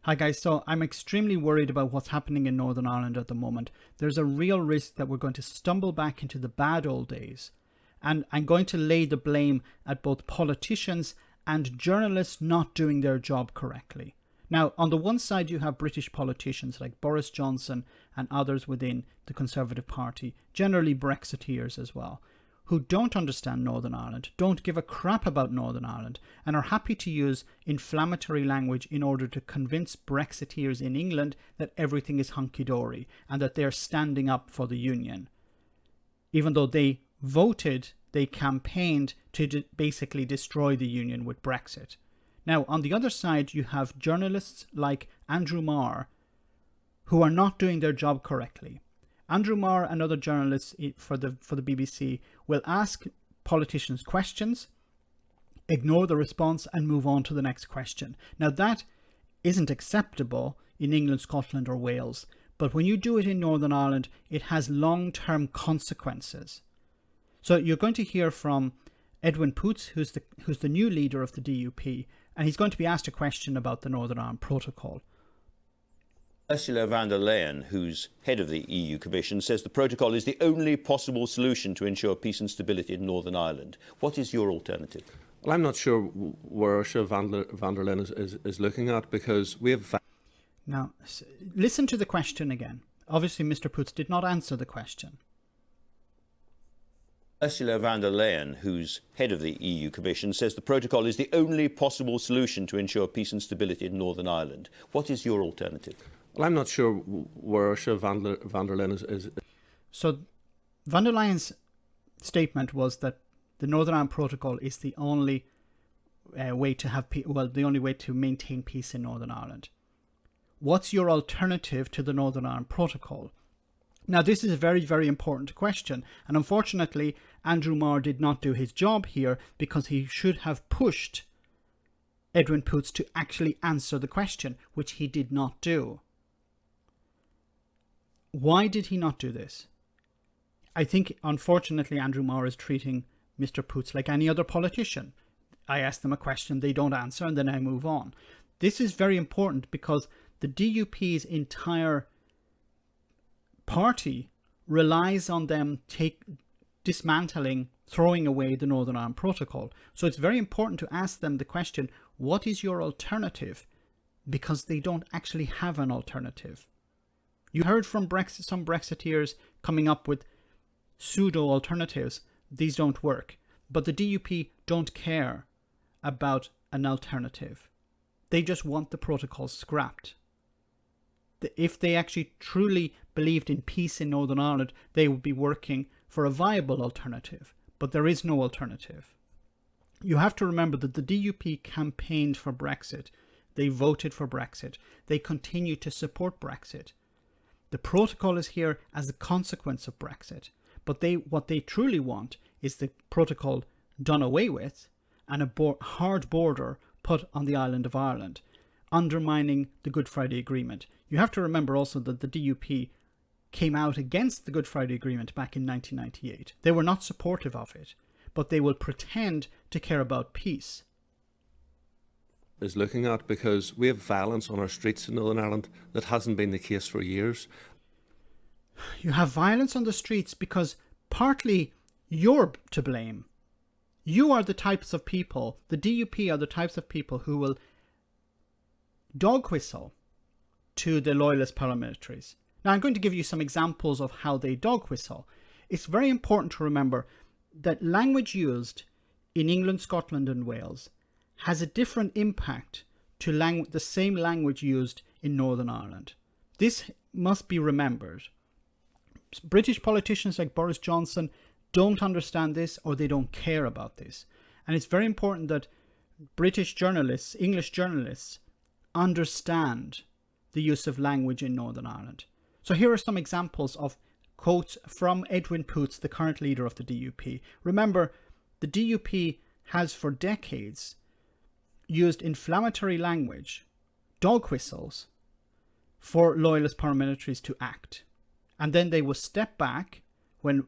Hi guys, so I'm extremely worried about what's happening in Northern Ireland at the moment. There's a real risk that we're going to stumble back into the bad old days. And I'm going to lay the blame at both politicians and journalists not doing their job correctly. Now, on the one side, you have British politicians like Boris Johnson and others within the Conservative Party, generally Brexiteers as well, who don't understand Northern Ireland, don't give a crap about Northern Ireland, and are happy to use inflammatory language in order to convince Brexiteers in England that everything is hunky-dory and that they're standing up for the union. Even though they voted, they campaigned to basically destroy the union with Brexit. Now, on the other side, you have journalists like Andrew Marr, who are not doing their job correctly. Andrew Marr and other journalists for the BBC will ask politicians questions, ignore the response, and move on to the next question. Now, that isn't acceptable in England, Scotland, or Wales, but when you do it in Northern Ireland, it has long-term consequences. So you're going to hear from Edwin Poots, who's the new leader of the DUP, and he's going to be asked a question about the Northern Ireland Protocol. Ursula von der Leyen, who's head of the EU Commission, says the protocol is the only possible solution to ensure peace and stability in Northern Ireland. What is your alternative? Well, I'm not sure where Ursula von der Leyen is looking at, because we have... Now, listen to the question again. Obviously, Mr. Poots did not answer the question. Ursula von der Leyen, who's head of the EU Commission, says the protocol is the only possible solution to ensure peace and stability in Northern Ireland. What is your alternative? Well, I'm not sure where Ursula von der Leyen is. So, von der Leyen's statement was that the Northern Ireland Protocol is the only way to have the only way to maintain peace in Northern Ireland. What's your alternative to the Northern Ireland Protocol? Now, this is a very, very important question, and unfortunately, Andrew Marr did not do his job here, because he should have pushed Edwin Poots to actually answer the question, which he did not do. Why did he not do this? I think, unfortunately, Andrew Marr is treating Mr. Poots like any other politician. I ask them a question, they don't answer, and then I move on. This is very important because the DUP's entire party relies on them dismantling, throwing away the Northern Ireland Protocol. So it's very important to ask them the question, what is your alternative? Because they don't actually have an alternative. You heard from some Brexiteers coming up with pseudo alternatives. These don't work. But the DUP don't care about an alternative. They just want the protocol scrapped. If they actually truly believed in peace in Northern Ireland, they would be working for a viable alternative. But there is no alternative. You have to remember that the DUP campaigned for Brexit. They voted for Brexit. They continue to support Brexit. The protocol is here as a consequence of Brexit. But what they truly want is the protocol done away with and a hard border put on the island of Ireland, undermining the Good Friday Agreement. You have to remember also that the DUP came out against the Good Friday Agreement back in 1998. They were not supportive of it, but they will pretend to care about peace. Is looking at, because we have violence on our streets in Northern Ireland that hasn't been the case for years. You have violence on the streets because partly you're to blame. You are the types of people, the DUP are the types of people who will dog whistle to the loyalist paramilitaries. Now, I'm going to give you some examples of how they dog whistle. It's very important to remember that language used in England, Scotland and Wales has a different impact to the same language used in Northern Ireland. This must be remembered. British politicians like Boris Johnson don't understand this, or they don't care about this. And it's very important that British journalists, English journalists, understand the use of language in Northern Ireland. So here are some examples of quotes from Edwin Poots, the current leader of the DUP. Remember, the DUP has for decades used inflammatory language, dog whistles, for loyalist paramilitaries to act. And then they will step back when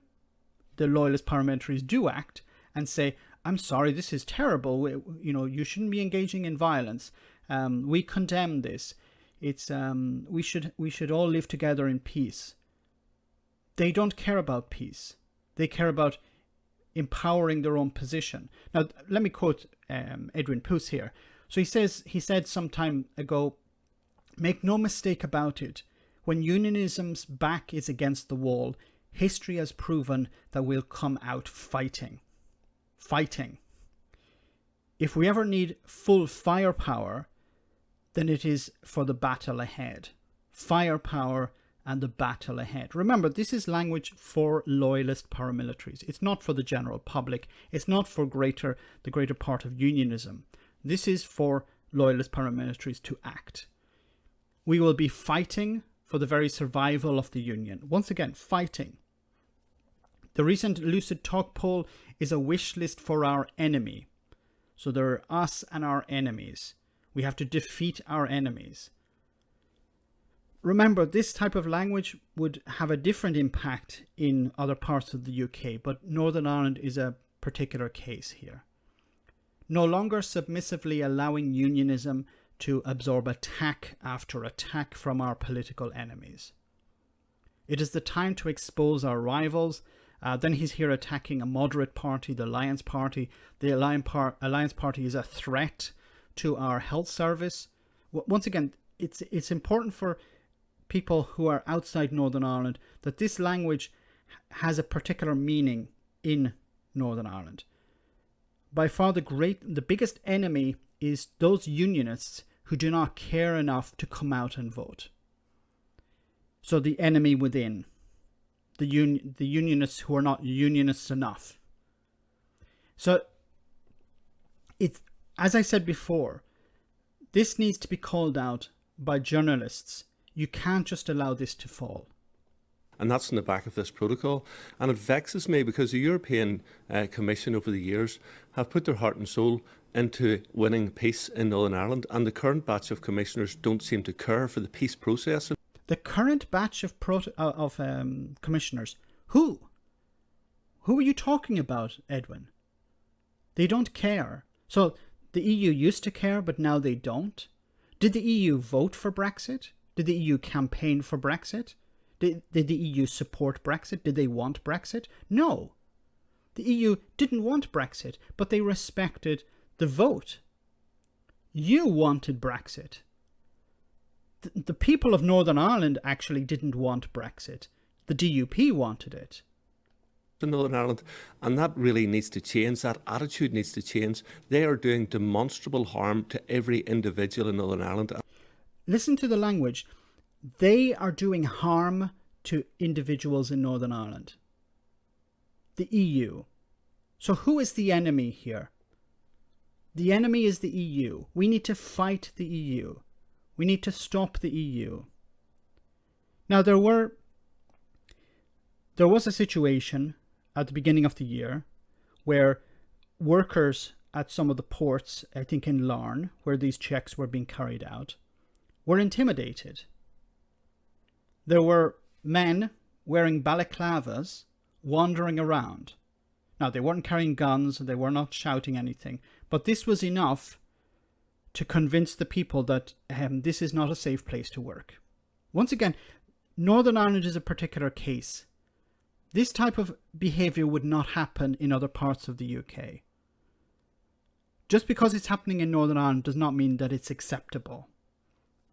the loyalist paramilitaries do act and say, I'm sorry, this is terrible. You shouldn't be engaging in violence. We condemn this. it's we should all live together in peace. They don't care about peace. They care about empowering their own position. Now, let me quote Edwin Poots here. So he said some time ago, "Make no mistake about it. When unionism's back is against the wall, history has proven that we'll come out fighting. Fighting. If we ever need full firepower, then it is for the battle ahead. Firepower and the battle ahead." Remember, this is language for loyalist paramilitaries. It's not for the general public. It's not for the greater part of unionism. This is for loyalist paramilitaries to act. We will be fighting for the very survival of the Union. Once again, fighting. The recent Lucid Talk poll is a wish list for our enemy. So there are us and our enemies. We have to defeat our enemies. Remember, this type of language would have a different impact in other parts of the UK, but Northern Ireland is a particular case here. No longer submissively allowing unionism to absorb attack after attack from our political enemies. It is the time to expose our rivals. Then he's here attacking a moderate party, the Alliance Party. The Alliance Party is a threat to our health service. Once again, it's important for people who are outside Northern Ireland that this language has a particular meaning in Northern Ireland. By far the biggest enemy is those unionists who do not care enough to come out and vote. So the enemy within, the unionists who are not unionists enough. So it's, as I said before, this needs to be called out by journalists. You can't just allow this to fall. And that's in the back of this protocol. And it vexes me because the European Commission over the years have put their heart and soul into winning peace in Northern Ireland, and the current batch of commissioners don't seem to care for the peace process. The current batch of commissioners, who are you talking about, Edwin? They don't care. So the EU used to care, but now they don't. Did the EU vote for Brexit? Did the EU campaign for Brexit? Did the EU support Brexit? Did they want Brexit? No. The EU didn't want Brexit, but they respected the vote. You wanted Brexit. The people of Northern Ireland actually didn't want Brexit. The DUP wanted it. In Northern Ireland, and that really needs to change. That attitude needs to change. They are doing demonstrable harm to every individual in Northern Ireland. Listen to the language. They are doing harm to individuals in Northern Ireland. The EU. So who is the enemy here? The enemy is the EU. We need to fight the EU. We need to stop the EU. Now there was a situation at the beginning of the year where workers at some of the ports, I think in Larne, where these checks were being carried out, were intimidated. There were men wearing balaclavas wandering around. Now, they weren't carrying guns, they were not shouting anything, but this was enough to convince the people that this is not a safe place to work. Once again, Northern Ireland is a particular case. This type of behaviour would not happen in other parts of the UK. Just because it's happening in Northern Ireland does not mean that it's acceptable.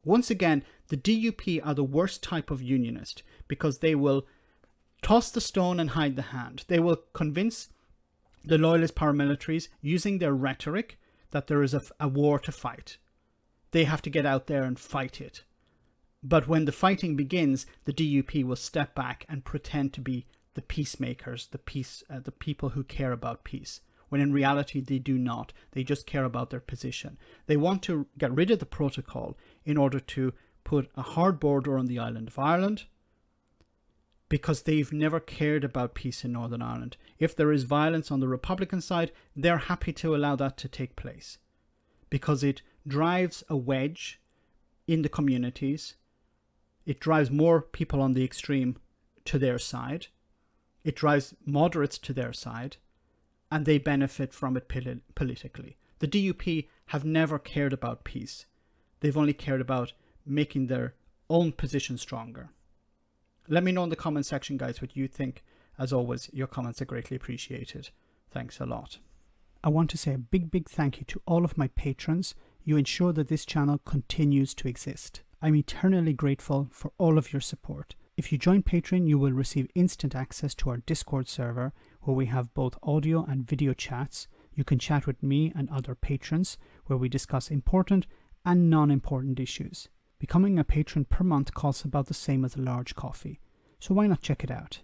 Once again, the DUP are the worst type of unionist because they will toss the stone and hide the hand. They will convince the loyalist paramilitaries using their rhetoric that there is a war to fight. They have to get out there and fight it. But when the fighting begins, the DUP will step back and pretend to be the peacemakers, the people who care about peace, when in reality they do not. They just care about their position. They want to get rid of the protocol in order to put a hard border on the island of Ireland, because they've never cared about peace in Northern Ireland. If there is violence on the Republican side, they're happy to allow that to take place, because it drives a wedge in the communities. It drives more people on the extreme to their side. It drives moderates to their side, and they benefit from it politically. The DUP have never cared about peace. They've only cared about making their own position stronger. Let me know in the comment section, guys, what you think. As always, your comments are greatly appreciated. Thanks a lot. I want to say a big thank you to all of my patrons. You ensure that this channel continues to exist. I'm eternally grateful for all of your support. If you join Patreon, you will receive instant access to our Discord server, where we have both audio and video chats. You can chat with me and other patrons, where we discuss important and non-important issues. Becoming a patron per month costs about the same as a large coffee, so why not check it out?